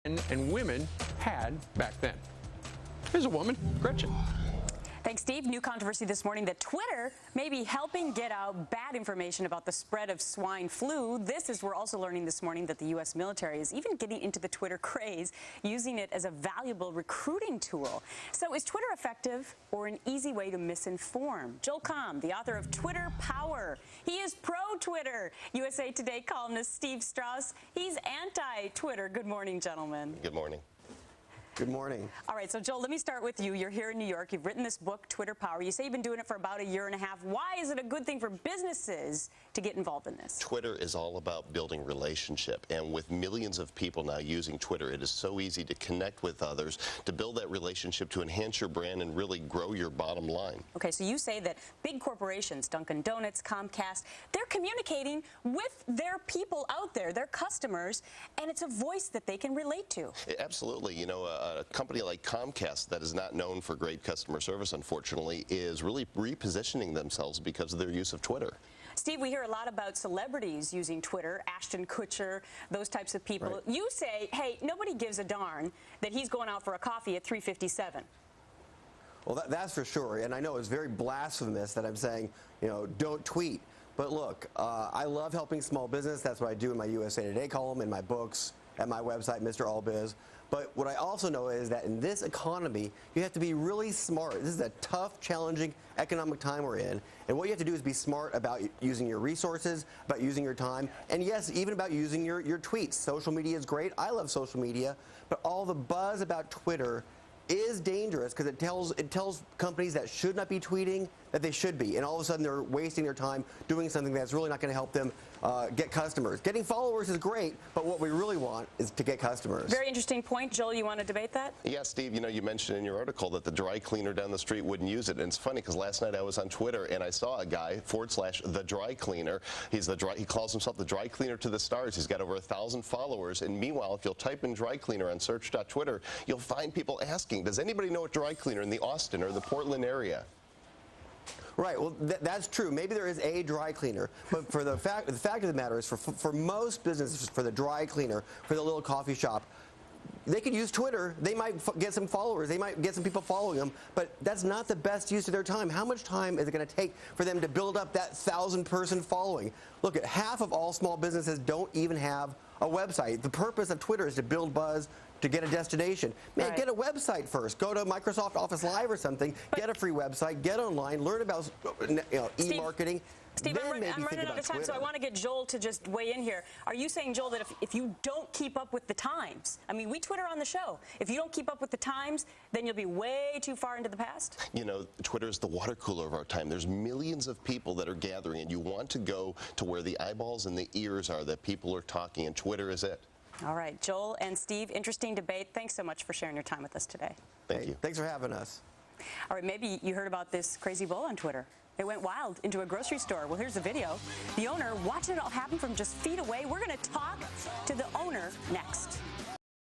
and women had back then. Here's a woman, Gretchen. Thanks, Steve. New controversy this morning that Twitter may be helping get out bad information about the spread of swine flu. This is, we're also learning this morning that the U.S. military is even getting into the Twitter craze, using it as a valuable recruiting tool. So is Twitter effective or an easy way to misinform? Joel Comm, the author of Twitter Power. He is pro-Twitter. USA Today columnist Steve Strauss. He's anti-Twitter. Good morning, gentlemen. Good morning. Good morning. All right, so Joel, let me start with you. You're here in New York. You've written this book, Twitter Power. You say you've been doing it for about a year and a half. Why is it a good thing for businesses to get involved in this? Twitter is all about building relationship, and with millions of people now using Twitter, it is so easy to connect with others, to build that relationship, to enhance your brand and really grow your bottom line. Okay, so you say that big corporations, Dunkin' Donuts, Comcast, they're communicating with their people out there, their customers, and it's a voice that they can relate to. Absolutely. You know, a company like Comcast that is not known for great customer service, unfortunately, is really repositioning themselves because of their use of Twitter. Steve, we hear a lot about celebrities using Twitter, Ashton Kutcher, those types of people. Right. You say, hey, nobody gives a darn that he's going out for a coffee at 3:57. Well, that's for sure. And I know it's very blasphemous that I'm saying, you know, don't tweet. But look, I love helping small business. That's what I do in my USA Today column, in my books, at my website, Mr. Allbiz. But what I also know is that in this economy, you have to be really smart. This is a tough, challenging economic time we're in. And what you have to do is be smart about using your resources, about using your time, and yes, even about using your tweets. Social media is great. I love social media. But all the buzz about Twitter is dangerous because it tells companies that should not be tweeting that they should be, and all of a sudden they're wasting their time doing something that's really not going to help them get customers. Getting followers is great, but what we really want is to get customers. Very interesting point. Joel, you want to debate that? Yeah, Steve, you know, you mentioned in your article that the dry cleaner down the street wouldn't use it, and it's funny because last night I was on Twitter and I saw a guy, /the dry cleaner. He calls himself the dry cleaner to the stars. He's got over 1,000 followers, and meanwhile, if you'll type in dry cleaner on search.twitter, you'll find people asking, does anybody know a dry cleaner in the Austin or the Portland area? Right. Well, that's true. Maybe there is a dry cleaner, but for the fact of the matter is, for most businesses, for the dry cleaner, for the little coffee shop, they could use Twitter. They might get some followers. They might get some people following them, but that's not the best use of their time. How much time is it going to take for them to build up that 1,000-person following? Look, at half of all small businesses don't even have a website. The purpose of Twitter is to build buzz, to get a destination. Man, right. Get a website first. Go to Microsoft Office Live or something. Get a free website. Get online. Learn about e-marketing. Steve, I'm running out of time, Twitter. so I want to get Joel to just weigh in here. Are you saying, Joel, that if you don't keep up with the times, I mean, we Twitter on the show, if you don't keep up with the times, then you'll be way too far into the past? You know, Twitter is the water cooler of our time. There's millions of people that are gathering, and you want to go to where the eyeballs and the ears are, that people are talking, and Twitter is it. All right, Joel and Steve, interesting debate. Thanks so much for sharing your time with us today. Thank you. Thanks for having us. All right, maybe you heard about this crazy bull on Twitter. It went wild into a grocery store. Well, here's the video. The owner watching it all happen from just feet away. We're going to talk to the owner next.